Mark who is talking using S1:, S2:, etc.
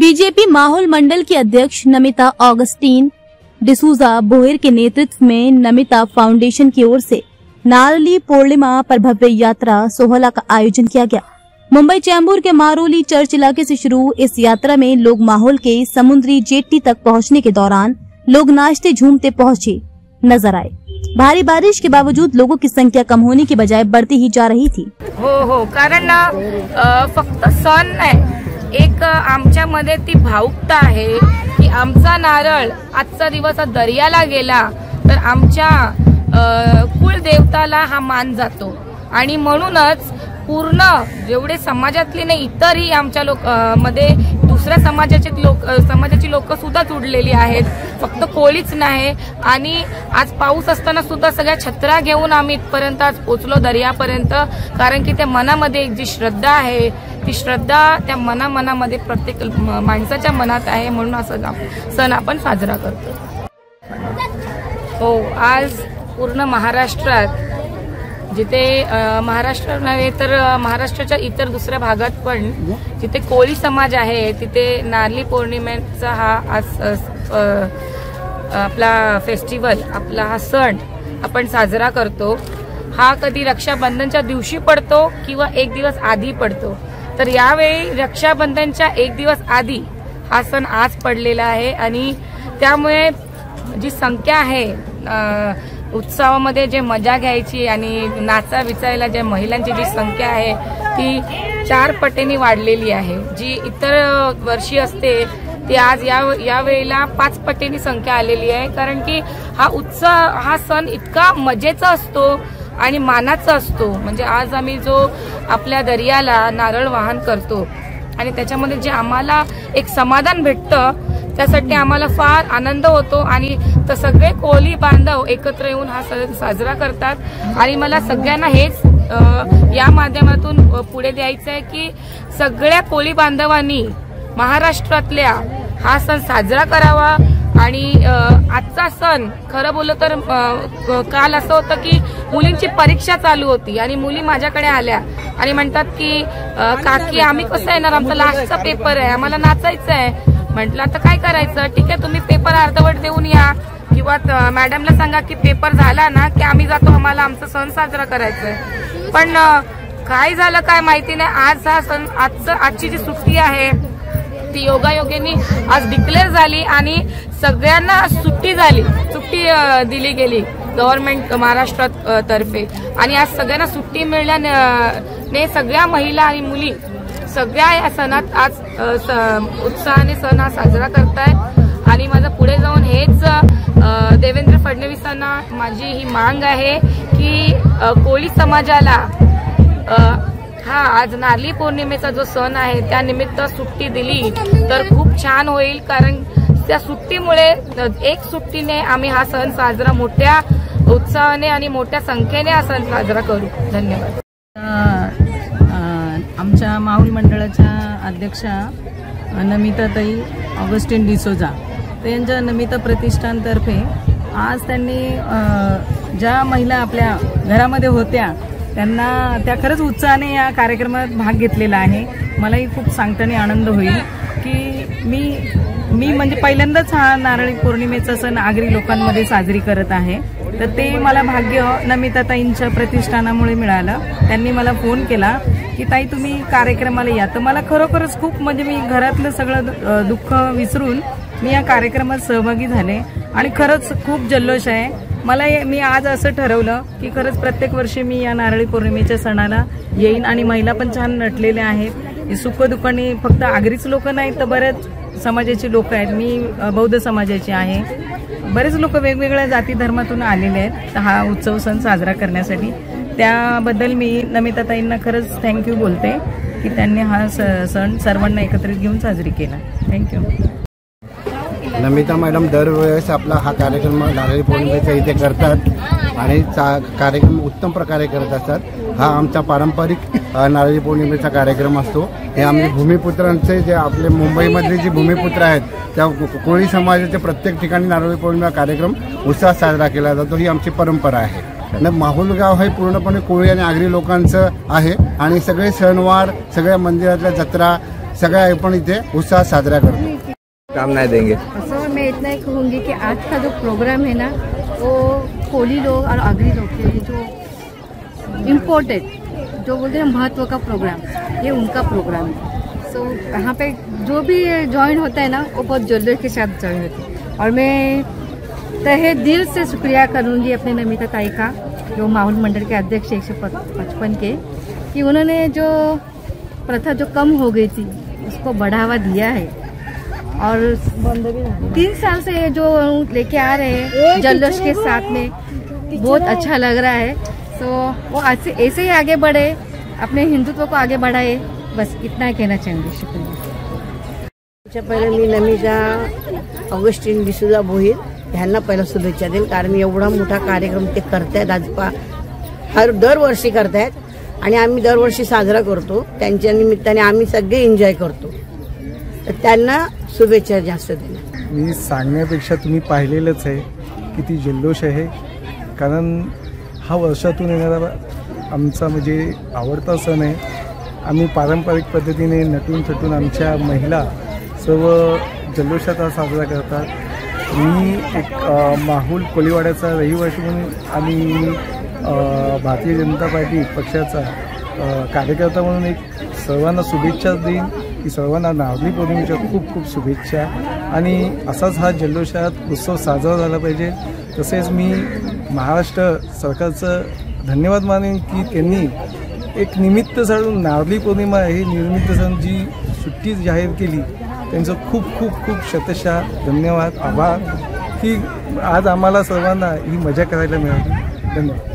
S1: BJP माहौल मंडल की अध्यक्ष नमिता ऑगस्टीन डिसूजा बोहेर के नेतृत्व में नमिता फाउंडेशन की ओर से नारली पूर्णिमा पर भव्य यात्रा सोहला का आयोजन किया गया। मुंबई चैम्बूर के मारोली चर्च इलाके से शुरू इस यात्रा में लोग माहौल के समुद्री जेट्टी तक पहुंचने के दौरान लोग नाचते झूमते पहुंचे नजर आए। भारी बारिश के बावजूद लोगों की संख्या कम होने की बजाय बढ़ती ही जा रही थी।
S2: हो कारण फक्त सण नाही, एक आमच्यामध्ये ती भावुकता आहे की आमचा नारळ आजचा दिवस दर्याला गेला तर आमच्या कुलदेवताला हा मान जातो आणि म्हणूनच पूर्ण जेवढे समाजातले नाही इतरही आमच्या मध्ये दुसऱ्या समाजाची लोक सुद्धा जुडलेली आहेत, फक्त कोळीच नाही। आणि आज पाऊस असताना सुद्धा सगळ्या छत्र्या घेऊन आम्ही इथपर्यंत आज पोहोचलो दर्यापर्यंत, कारण की त्या मनामध्ये एक जी श्रद्धा आहे ती श्रद्धा त्या मनामध्ये प्रत्येक माणसाच्या मनात आहे, म्हणून हा सण आपण साजरा करतो। हो, आज पूर्ण महाराष्ट्रात जिथे महाराष्ट्र नव्हे तर महाराष्ट्राच्या इतर दुसऱ्या भागात पण जिथे कोळी समाज आहे तिथे नारली पौर्णिमेचा हा आज आपला फेस्टिवल, आपला हा सण आपण साजरा करतो। हा कधी रक्षाबंधनच्या दिवशी पडतो किंवा एक दिवस आधी पडतो, तर यावेळी रक्षाबंधनच्या एक दिवस आधी हा सण आज पडलेला आहे आणि त्यामुळे जी संख्या आहे उत्सवामध्ये जे मजा घ्यायची आणि नाचा विचायला ज्या महिलांची जी संख्या आहे ती 4 पटीने वाढलेली आहे। जी इतर वर्षी असते ती आज या वेळेला 5 पटीने संख्या आलेली आहे, कारण की हा उत्सव, हा सण इतका मजेचा असतो आणि मानाचा असतो। म्हणजे आज आम्ही जो आपल्या दर्याला नारळ वाहन करतो आणि त्याच्यामध्ये जे आम्हाला एक समाधान भेटतं त्यासाठी आम्हाला फार आनंद होतो आणि तर सगळे कोळी बांधव एकत्र येऊन हा सण साजरा करतात। आणि मला सगळ्यांना हेच या माध्यमातून पुढे द्यायचं आहे की सगळ्या कोळी बांधवांनी महाराष्ट्रातल्या हा सण साजरा करावा। आणि आजचा सण खरं बोललं तर काल असं होतं की मुलींची परीक्षा चालू होती आणि मुली माझ्याकडे आल्या आणि म्हणतात की काकी आम्ही कसं येणार, आमचा लास्टचा पेपर आहे, आम्हाला नाचायचं आहे। म्हटलं आता काय करायचं, ठीक आहे तुम्ही पेपर अर्धवट देऊन या किंवा मॅडमला सांगा की पेपर झाला ना की आम्ही जातो, आम्हाला आमचा सण साजरा करायचा आहे। पण काय झालं काय माहिती नाही, आज हा सण आजची जी सुट्टी आहे ती योगायोगाने आज डिक्लेअर झाली आणि सगळ्यांना सुट्टी दिली गेली गव्हर्नमेंट महाराष्ट्रात तर्फे। आणि आज सगळ्यांना सुट्टी मिळाल्याने सगळ्या महिला आणि मुली सगळ्या या सणात आज उत्साहाने सण हा साजरा करतायत। आणि माझं पुढे जाऊन हेच देवेंद्र फडणवीसांना माझी ही मांग आहे की कोळी समाजाला हा आज नारली पौर्णिमेचा जो सण आहे त्यानिमित्त सुट्टी दिली तर खूप छान होईल, कारण त्या सुट्टीमुळे एक सुट्टीने आम्ही हा सण साजरा मोठ्या उत्साहाने आणि मोठ्या संख्येने हा सण साजरा करू। धन्यवाद।
S3: आमच्या माहौल मंडळाच्या अध्यक्षा नमिताताई ऑगस्टीन डिसूजा त्यांच्या नमिता प्रतिष्ठानतर्फे आज त्यांनी ज्या महिला आपल्या घरामध्ये होत्या त्या खरंच उत्साहाने या कार्यक्रमात भाग घेतलेला आहे। मलाही खूप सांगताना आनंद होईल की मी म्हणजे पहिल्यांदाच हा नारळी पौर्णिमेचा सण आगरी लोकांमध्ये साजरी करत आहे, तर ते मला भाग्य नमिताताईंच्या प्रतिष्ठानामुळे मिळालं। त्यांनी मला फोन केला की ताई तुम्ही कार्यक्रमाला या, तर मला खरोखरच खूप म्हणजे मी घरातलं सगळं दुःख विसरून मी या कार्यक्रमात सहभागी झाले आणि खरंच खूप जल्लोष आहे मला। मी आज असं ठरवलं की खरंच प्रत्येक वर्षी मी या नारळी पौर्णिमेच्या सणाला येईन आणि महिला पण छान नटलेल्या आहेत। सुख दुःखाने फक्त आगरीच लोक नाहीत तर बरेच समाजाची लोक आहेत, मी बौद्ध समाजाची आहे, बरेच लोक वेगवेगळ्या जाती धर्मातून आलेले आहेत हा उत्सव सण साजरा करण्यासाठी। त्याबद्दल मी नमिताताईंना खरंच थँक्यू बोलते की त्यांनी हा सण सर्वांना एकत्रित घेऊन साजरी केला। थँक्यू।
S4: नमिता मॅडम दरवेळेस आपला हा कार्यक्रम नारळी पौर्णिमेचा इथे करतात आणि कार्यक्रम उत्तम प्रकारे करत असतात। हा आमचा पारंपरिक नारळी पौर्णिमेचा कार्यक्रम असतो। हे आम्ही भूमिपुत्रांचे जे आपले मुंबईमधले जे भूमिपुत्र आहेत त्या कोळी समाजाच्या प्रत्येक ठिकाणी नारळी पौर्णिमा कार्यक्रम उत्साहात साजरा केला जातो, ही आमची परंपरा आहे। माहूल गाव हे पूर्णपणे कोळी आणि आगरी लोकांचं आहे आणि सगळे सणवार, सगळ्या मंदिरातल्या जत्रा सगळ्या आपण इथे उत्साहात साजरा करतो.
S5: काम नहीं देंगे।
S6: सर मैं इतना ही कहूँगी कि आज का जो प्रोग्राम है ना वो कोली लोग और अगरी लोग के लिए जो इम्पोर्टेंट जो बोलते हैं महत्व का प्रोग्राम, ये उनका प्रोग्राम है। सो यहाँ पे जो भी ज्वाइन होता है ना वो बहुत जल्दी के साथ ज्वाइन होते हैं। और मैं तहे दिल से शुक्रिया करूँगी अपने नमिता ताई का, जो माहौल मंडल के अध्यक्ष 155 के, कि उन्होंने जो प्रथा जो कम हो गई थी उसको बढ़ावा दिया है। और 3 साल से ये जो लेके आ रहे हैं जल्लोश के साथ में, बहुत अच्छा लग रहा है। तो वो ऐसे ही आगे बढ़े, अपने हिंदुत्व को आगे बढ़ाए, बस इतना ही कहना चाहूँगी। शुक्रिया।
S7: पहिले मी नमिता ऑगस्टीन डिसूजा भोईर ह्यांना पहिला शुभेच्छा देईल, कारण एवढा मोठा कार्यक्रम ते करतायत, आज दरवर्षी करतायत आणि आम्ही दरवर्षी साजरा करतो। त्यांच्या निमित्ताने आम्ही सगळे एन्जॉय करतो, तर त्यांना शुभेच्छा जास्त देणार।
S8: मी सांगण्यापेक्षा तुम्ही पाहिलेलंच आहे किती जल्लोष आहे, कारण हा वर्षातून येणारा आमचा म्हणजे आवडता सण आहे। आम्ही पारंपरिक पद्धतीने नटून थटून आमच्या महिला सर्व जल्लोषात साजरा करतात। मी एक माहुल कोलीवाड्याचा रहिवासी म्हणून आणि भारतीय जनता पार्टी पक्षाचा कार्यकर्ता म्हणून एक सर्वांना शुभेच्छा देईन की सर्वांना नारळी पौर्णिमेच्या खूप खूप शुभेच्छा, आणि असाच हा जल्लोषात उत्सव साजरा झाला पाहिजे। तसेच मी महाराष्ट्र सरकारचं धन्यवाद मानेन की त्यांनी एक निमित्त सण नारळी पौर्णिमा हे निमित्त सण जी सुट्टी जाहीर केली, त्यांचं खूप खूप खूप शतशः धन्यवाद, आभार की आज आम्हाला सर्वांना ही मजा करायला मिळाली। धन्यवाद।